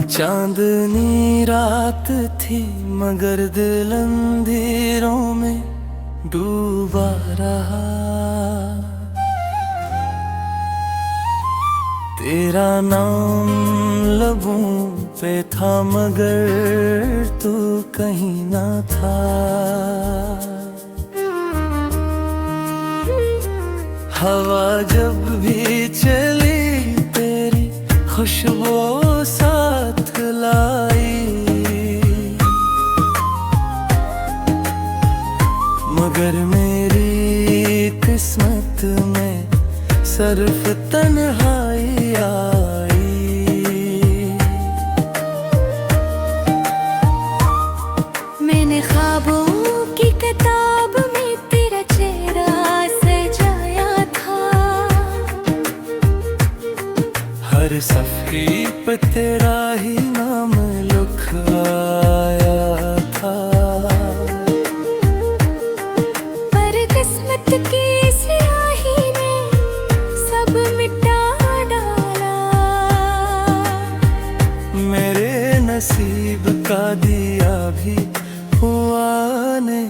चांदनी रात थी मगर दिल अंधेरों में डूबा रहा। तेरा नाम लबों पे था मगर तू कहीं ना था। हवा जब भी चली तेरी खुशबू साथ लाई, मगर मेरी किस्मत में सिर्फ तन्हाई आई। मैंने ख्वाबों की किताब में तेरा चेहरा सजाया था। हर सफ़े पे तेरा ही नाम लिखाया था। पर किस्मत की स्याही ने सब मिटा डाला। मेरे नसीब का दिया भी हुआ ने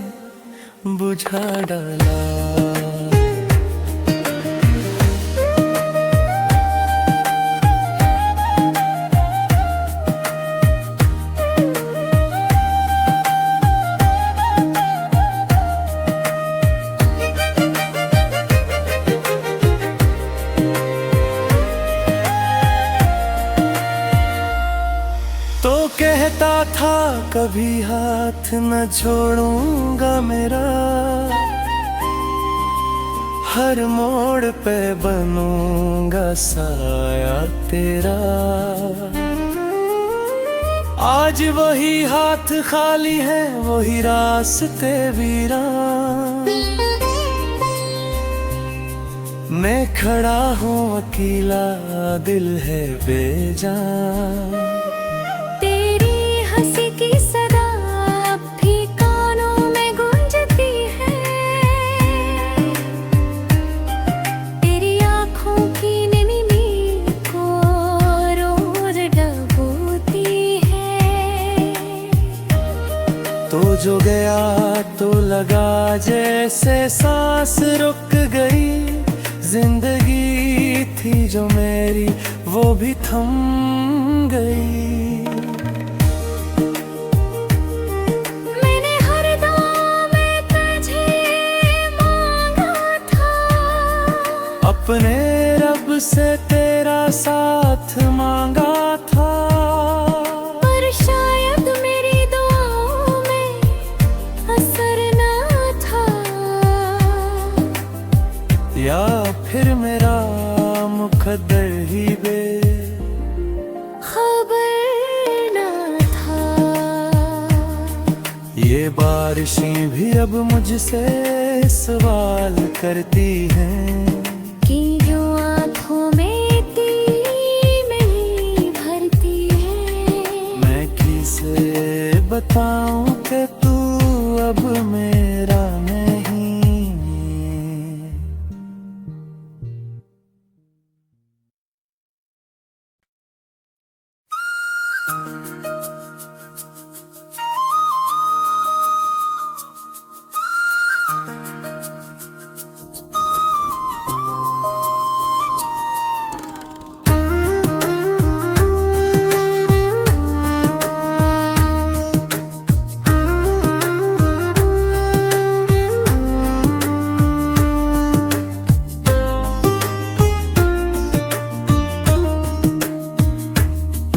बुझा डाला। तो कहता था कभी हाथ न छोड़ूंगा मेरा, हर मोड़ पे बनूंगा साया तेरा। आज वही हाथ खाली है वही रास्ते वीरान। मैं खड़ा हूँ अकेला दिल है बेजान। की सदा अब भी कानों में गूंजती है। तेरी आँखों की नमी को रोज डबोती है। तो जो गया तो लगा जैसे सांस रुक गई। जिंदगी थी जो मेरी वो भी थम गई। अपने रब से तेरा साथ मांगा था, पर शायद मेरी दुआओं में असर ना था। या फिर मेरा मुकद्दर ही खबर ना था। ये बारिशें भी अब मुझसे सवाल करती हैं कि जो आँखों में तेरी नहीं भरती है। मैं किसे बताऊं कि तू अब मेरा नहीं।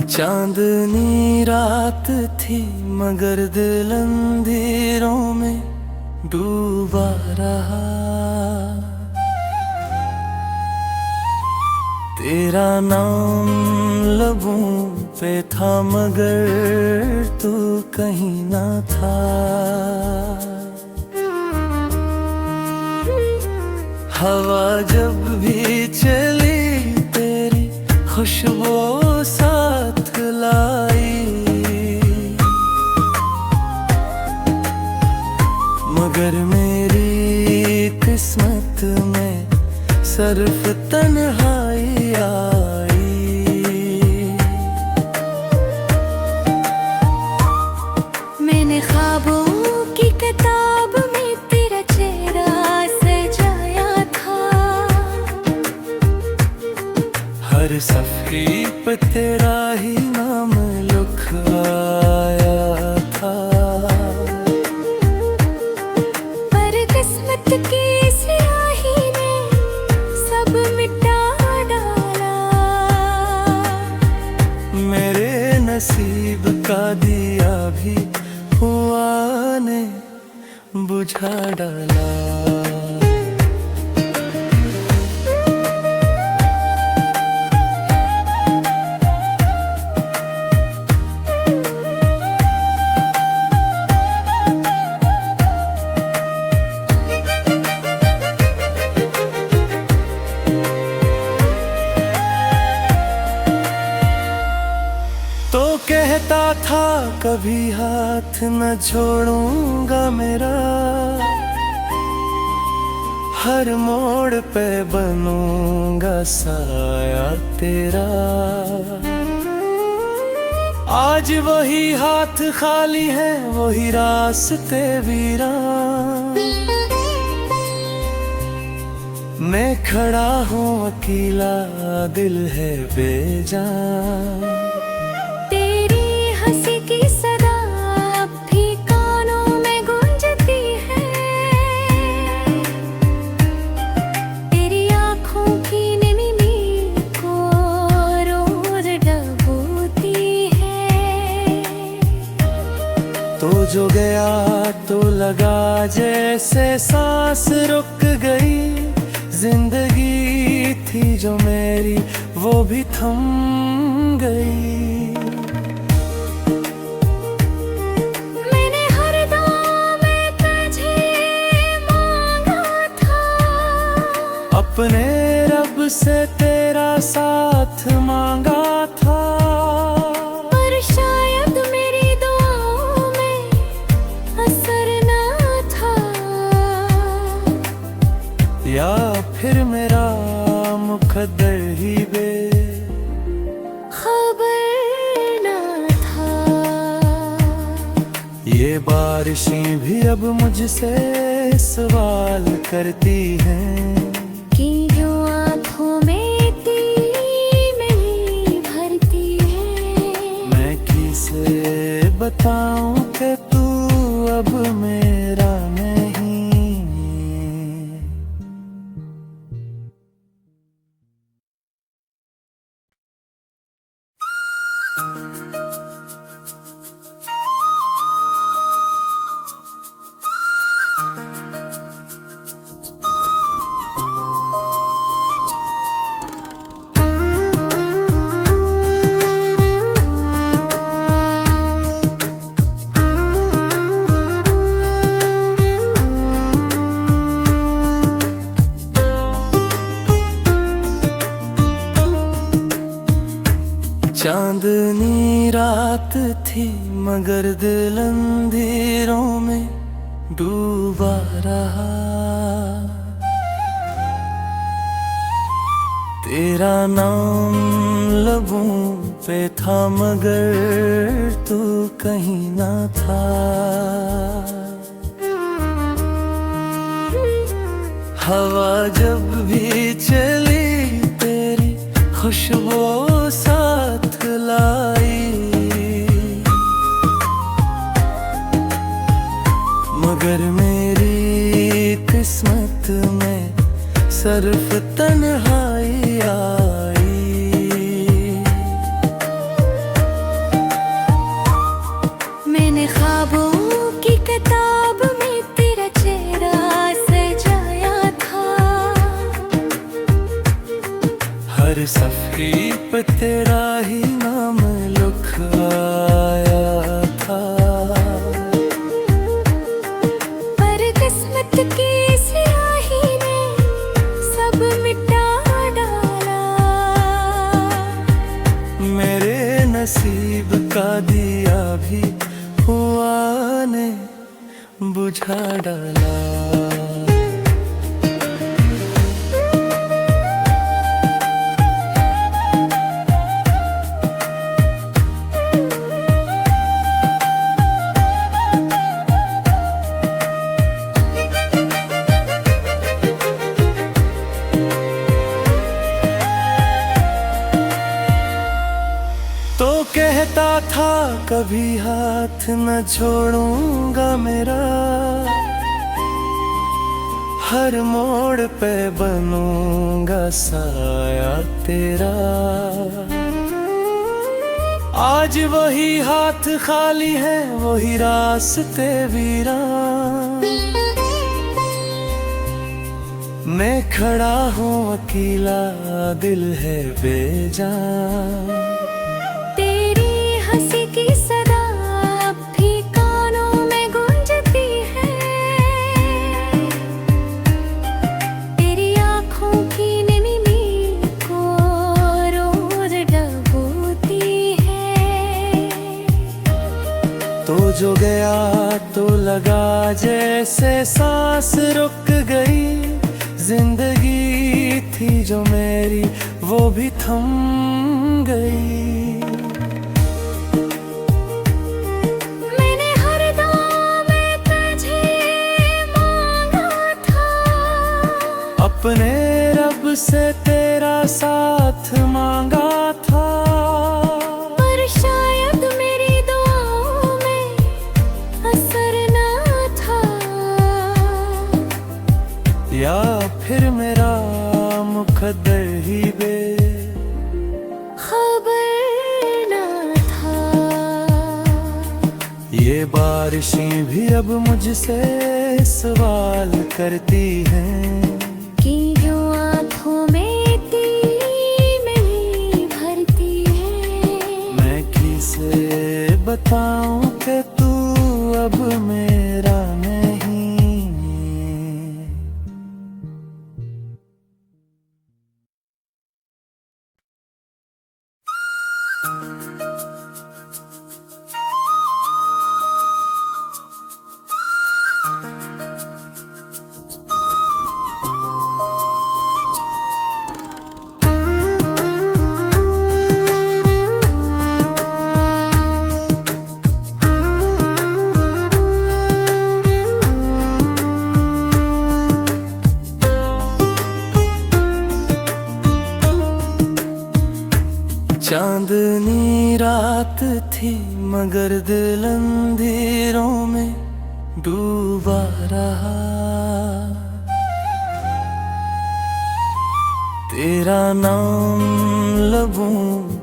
चांदनी रात थी मगर दिल अंधेरों में डूबा रहा। तेरा नाम लबों पे था मगर तू कहीं ना था। हवा जब भी चली तेरी खुशबू साथ लाई, मगर मेरी किस्मत में सिर्फ तन्हाई आई। मैंने ख्वाबों की किताब में तेरा चेहरा सजाया था, हर सफे पे तेरा ही नाम लिखवाया था। पर किस्मत की स्याही ने सब मिटा डाला। मेरे नसीब का दिया भी हुआ ने बुझा डाला। तो कहता था कभी हाथ न छोड़ूंगा मेरा, हर मोड़ पे बनूंगा साया तेरा। आज वही हाथ खाली है, वही रास्ते वीरान। मैं खड़ा हूँ अकेला, दिल है बेजान। तो जो गया तो लगा जैसे सांस रुक गई, जिंदगी थी जो मेरी वो भी थम गई। मैंने हर दम में तुझे मांगा था, अपने रब से तेरा साथ मांगा था। पर शायद मेरी दुआओं में असर ना था, या फिर मेरा मुकद्दर ही खबर ना था। ये बारिशें भी अब मुझसे सवाल करती हैं कि जो आँखों में तीन नहीं भरती है। मैं किसे बताऊं कि तू अब मेरा नहीं। चांदनी रात थी मगर दिल अंधेरों में डूबा रहा। तेरा नाम लबों पे था मगर तू कहीं ना था। हवा जब भी चली तेरी खुशबू साथ लाई, मगर मेरी किस्मत में सिर्फ तन्हाई आई। मैंने ख्वाबों की किताब में तेरा चेहरा सजाया था, हर सफर मेरे नसीब का दिया भी हुआ ने बुझा डाला। तो कहता था कभी हाथ न छोड़ूंगा मेरा, हर मोड़ पे बनूंगा साया तेरा। आज वही हाथ खाली है, वही रास्ते वीरान। मैं खड़ा हूँ अकेला, दिल है बेजान। हंसी की सदा अब भी कानों में गूंजती है, तेरी आँखों की नमी को रोज डबोती है। तो जो गया तो लगा जैसे सांस रुक गई, जिंदगी थी जो मेरी वो भी थम गई। अपने रब से तेरा साथ मांगा था, पर शायद मेरी दुआओं में असर ना था, या फिर मेरा मुकद्दर ही खबर ना था। ये बारिशें भी अब मुझसे सवाल करती हैं कि जो आँखों में तेरी नहीं भरती है। मैं किसे बताऊं कि तू अब मेरा नहीं। चांदनी रात थी मगर दिल अंधेरों में डूबा रहा। तेरा नाम लबों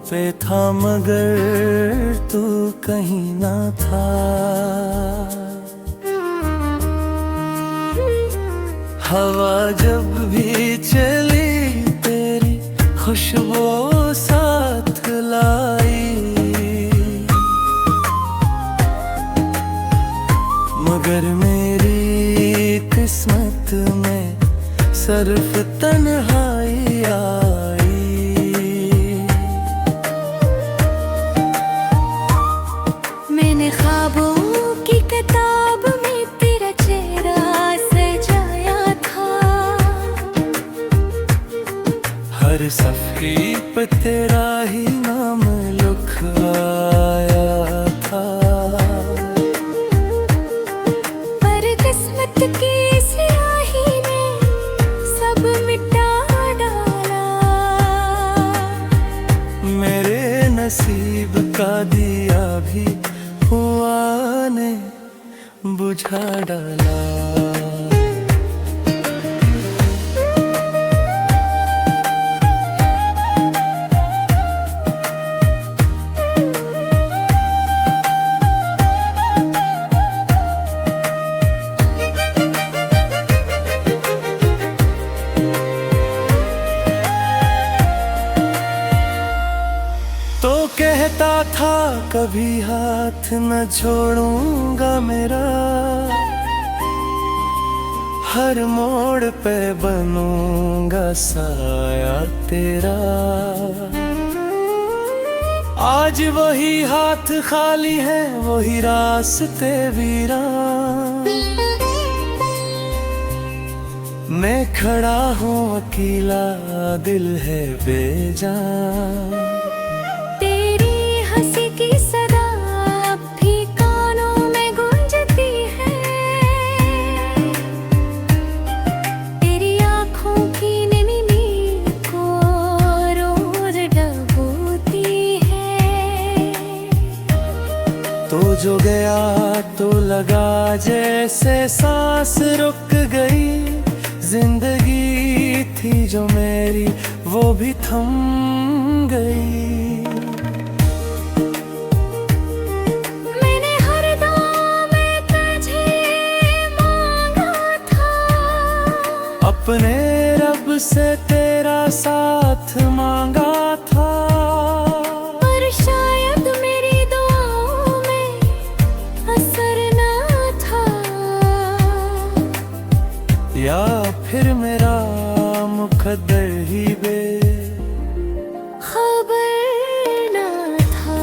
पे था मगर तू कहीं ना था। हवा जब भी चली तेरी खुशबू साथ लाई, मगर मेरी किस्मत में सिर्फ तन्हाई आई। मैंने ख्वाबों की किताब में तेरा चेहरा सजाया था, हर सफे पे तेरा ही नाम लिखाया था। पर किस्मत की स्याही ने सब मिटा डाला। मेरे नसीब का दिया भी हुआ ने बुझा डाला। तो कहता था कभी हाथ न छोड़ूंगा मेरा, हर मोड़ पे बनूंगा साया तेरा। आज वही हाथ खाली है, वही रास्ते वीरान। मैं खड़ा हूँ अकेला, दिल है बेजान। तेरी हंसी की सदा अब भी कानों में गूंजती है। तेरी आँखों की नैनी नींद को रोज डबोती है। तो जो गया तो लगा जैसे सांस रुक गई। जिंदगी थी जो मेरी वो भी थम गई। मैंने हर दम में तुझे मांगा था, अपने रब से तेरा साथ मांगा था। पर शायद मेरी दुआओं में असर ना था, या फिर मेरा मुकद्दर ही खबर ना था।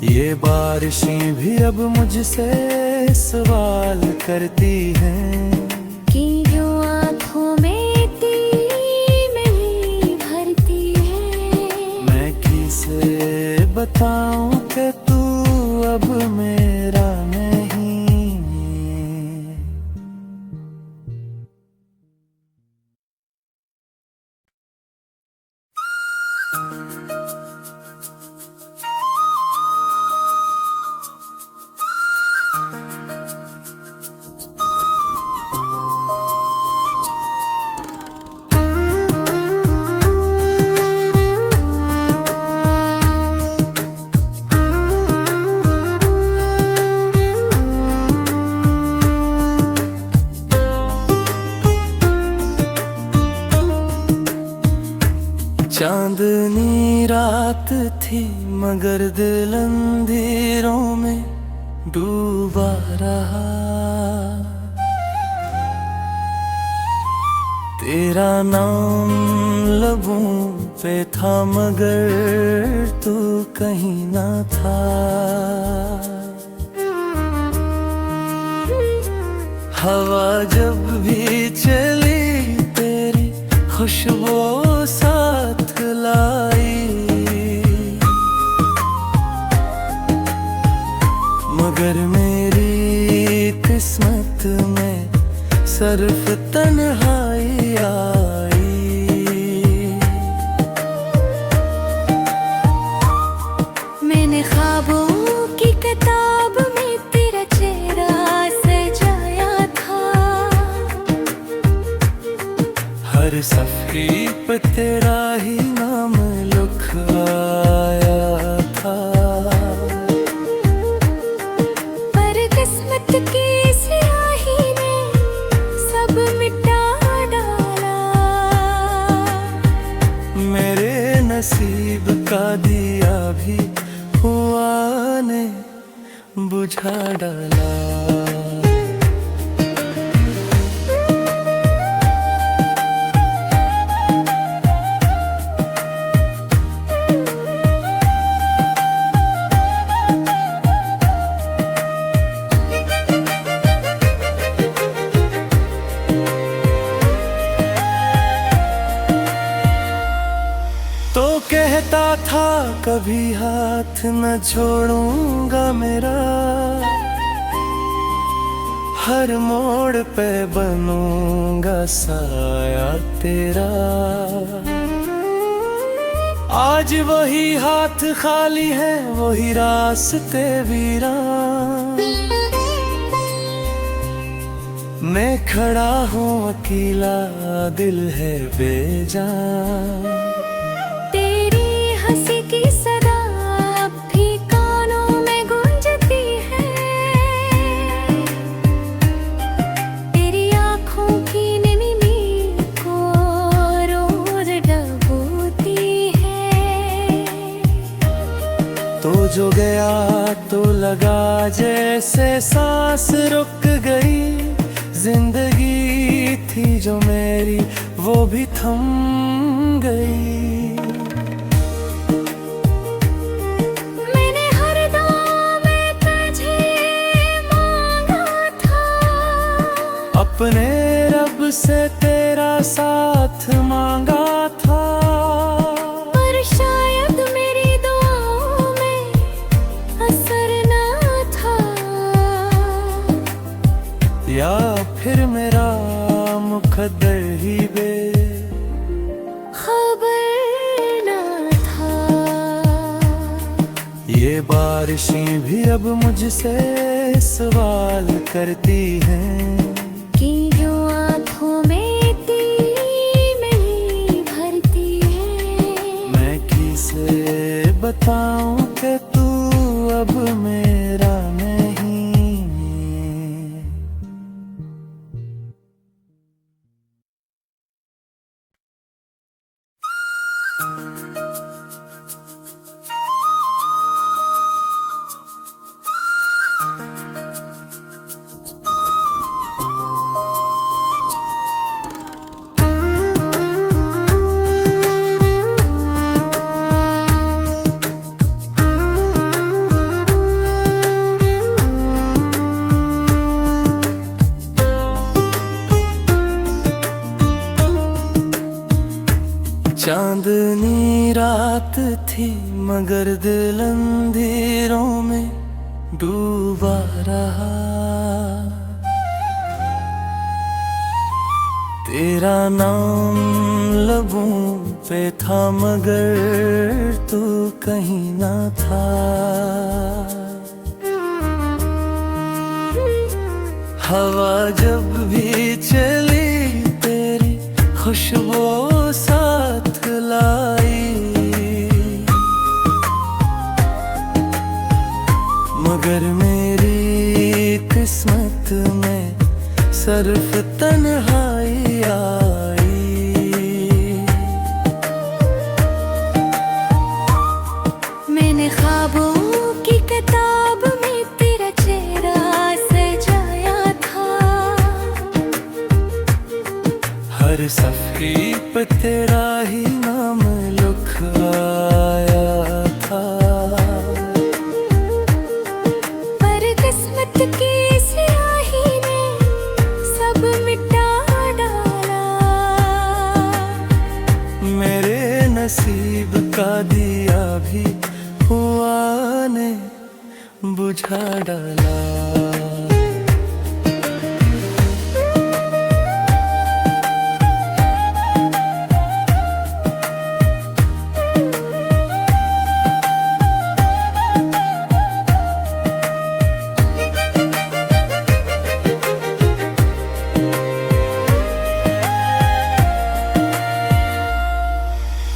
ये बारिशें भी अब मुझसे सवाल करती हैं कि जो आँखों में तेरी नहीं भरती है। मैं किसे बताऊं कि तू अब मेरा नहीं। चांदनी रात थी मगर दिल अंधेरों में डूबा रहा। तेरा नाम लबों पे था मगर तू कहीं ना था। हवा जब भी चली तेरी खुशबू साथ लाई, मगर मेरी किस्मत में सिर्फ तन्हाई आई। मैंने ख्वाबों की किताब में तेरा चेहरा सजाया था। हर सफ़े पे तेरा ही नाम लिखाया था। पर किस्मत की स्याही ने सब मिटा डाला। मेरे नसीब का दिया भी हुआ ने बुझा डाला। तो कहता था कभी हाथ न छोड़ूंगा मेरा, हर मोड़ पे बनूंगा साया तेरा। आज वही हाथ खाली है, वही रास्ते वीरान। मैं खड़ा हूँ अकेला, दिल है बेजान। तेरी हंसी की सदा अब भी कानों में गूंजती है। तेरी आँखों की नैनी नींद को रोज डबोती है। तो जो गया तो लगा जैसे सांस रुक गई। जिंदगी थी जो मेरी वो भी थम गई। से तेरा साथ मांगा था, पर शायद मेरी दुआओं में असर ना था, या फिर मेरा मुकद्दर ही खबर ना था। ये बारिशें भी अब मुझसे सवाल करती हैं कि जो आँखों में तेरी नहीं भरती है। मैं किसे बताऊं कि तू अब मेरा नहीं। चांदनी रात थी मगर दिल अंधेरों में डूबा रहा। तेरा नाम लबों पे था मगर तू कहीं ना था। हवा जब भी चली तेरी खुशबू साथ लाई, मगर मेरी किस्मत में सिर्फ तन्हाई आई। मैंने ख्वाबों की किताब में तेरा चेहरा सजाया था। हर सफ़े पे तेरा ही नाम लिखवाया था। पर किस्मत की स्याही ने सब मिटा डाला। मेरे नसीब का दिया भी हुआ ने बुझा डाला।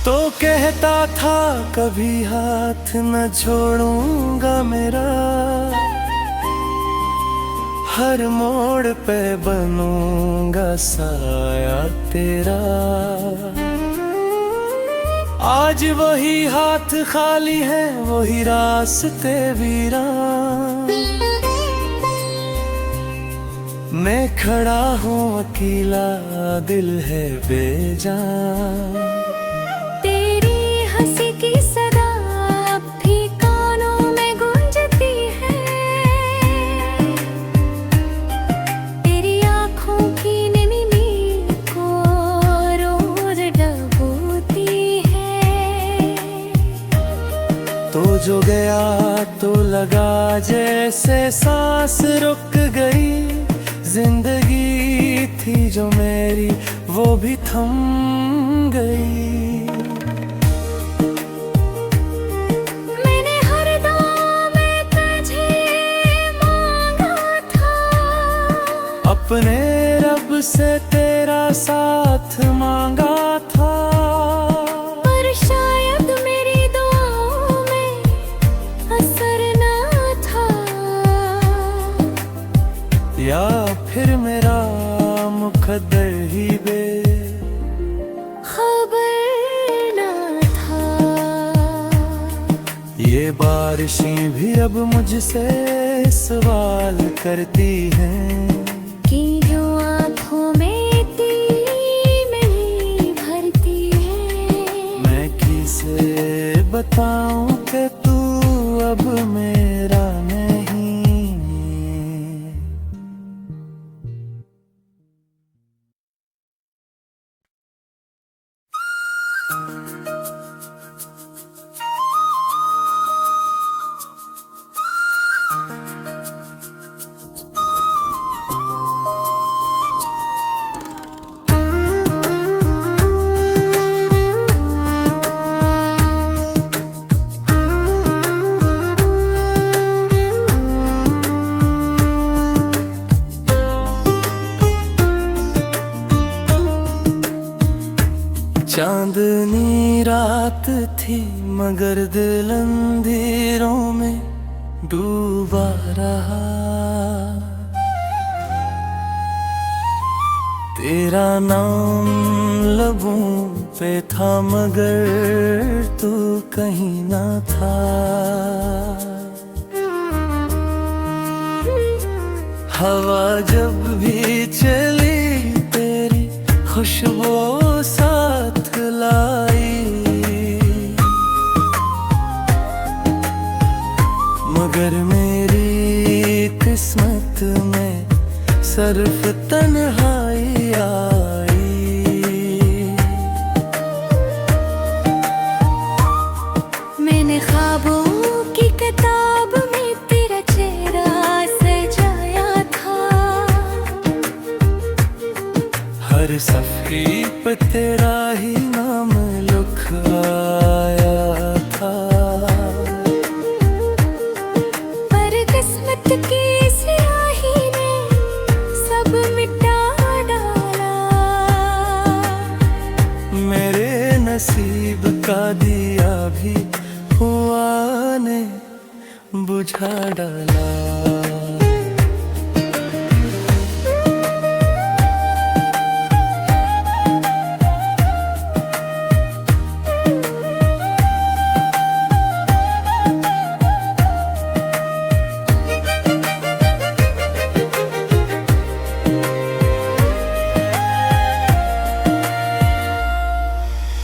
तो कहता था कभी हाथ न छोड़ूंगा मेरा, हर मोड़ पे बनूंगा साया तेरा। आज वही हाथ खाली है वही रास्ते वीरान। मैं खड़ा हूँ अकेला दिल है बेजान। हंसी की सदा अब भी कानों में गूंजती है। तेरी आँखों की नमी को रोज डबोती है। तो जो गया तो लगा जैसे सांस रुक गई। जिंदगी थी जो मेरी वो भी थम गई। अपने रब से तेरा साथ मांगा था, पर शायद मेरी दुआओं में असर ना था, या फिर मेरा मुकद्दर ही खबर ना था। ये बारिशें भी अब मुझसे सवाल करती हैं कि जो आँखों में तेरी नहीं भरती है। मैं किसे बताऊं कि तू अब मेरा चांदनी रात थी मगर दिल अंधेरों में डूबा रहा। तेरा नाम लबों पे था मगर तू कहीं ना था। हवा जब भी चली तेरी खुशबू साथ लाई, मगर मेरी किस्मत में सिर्फ तन्हाई आई। मैंने ख्वाबों की किताब में तेरा चेहरा सजाया था। हर सफ़े पे तेरा ही नाम लिखाया था। पर किस्मत की स्याही ने सब मिटा डाला। मेरे नसीब का दिया भी हुआ ने बुझा डाला।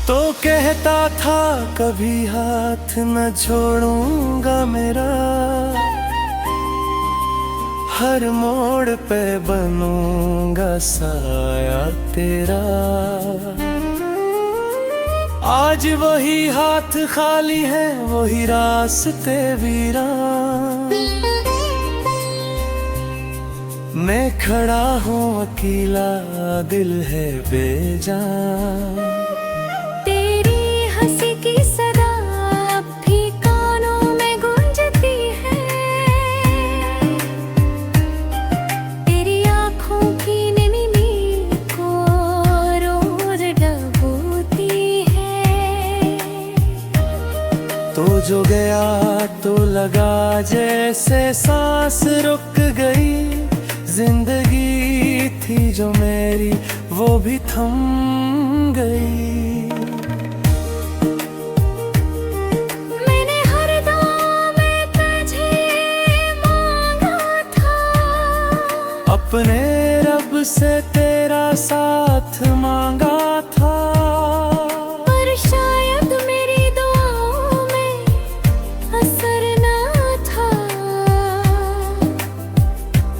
तो कहता था कभी हाथ न छोड़ूंगा मेरा, हर मोड़ पे बनूंगा साया तेरा। आज वही हाथ खाली है वही रास्ते वीरान, मैं खड़ा हूँ अकेला दिल है बेजान। की सदा अब भी कानों में गूंजती है, तेरी आँखों की नमी नींद को रोज डबोती है। तो जो गया तो लगा जैसे सांस रुक गई, जिंदगी थी जो मेरी वो भी थम गई। अपने रब से तेरा साथ मांगा था, पर शायद मेरी दुआओं में असर ना था।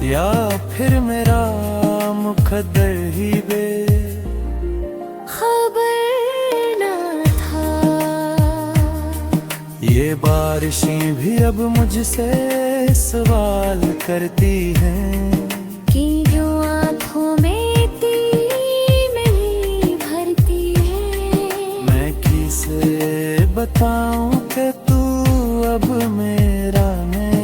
या फिर मेरा मुकद्दर ही खबर ना था। ये बारिशें भी अब मुझसे सवाल करती हैं कि जो आँखों में तेरी नहीं भरती है। मैं किसे बताऊं कि तू अब मेरा नहीं।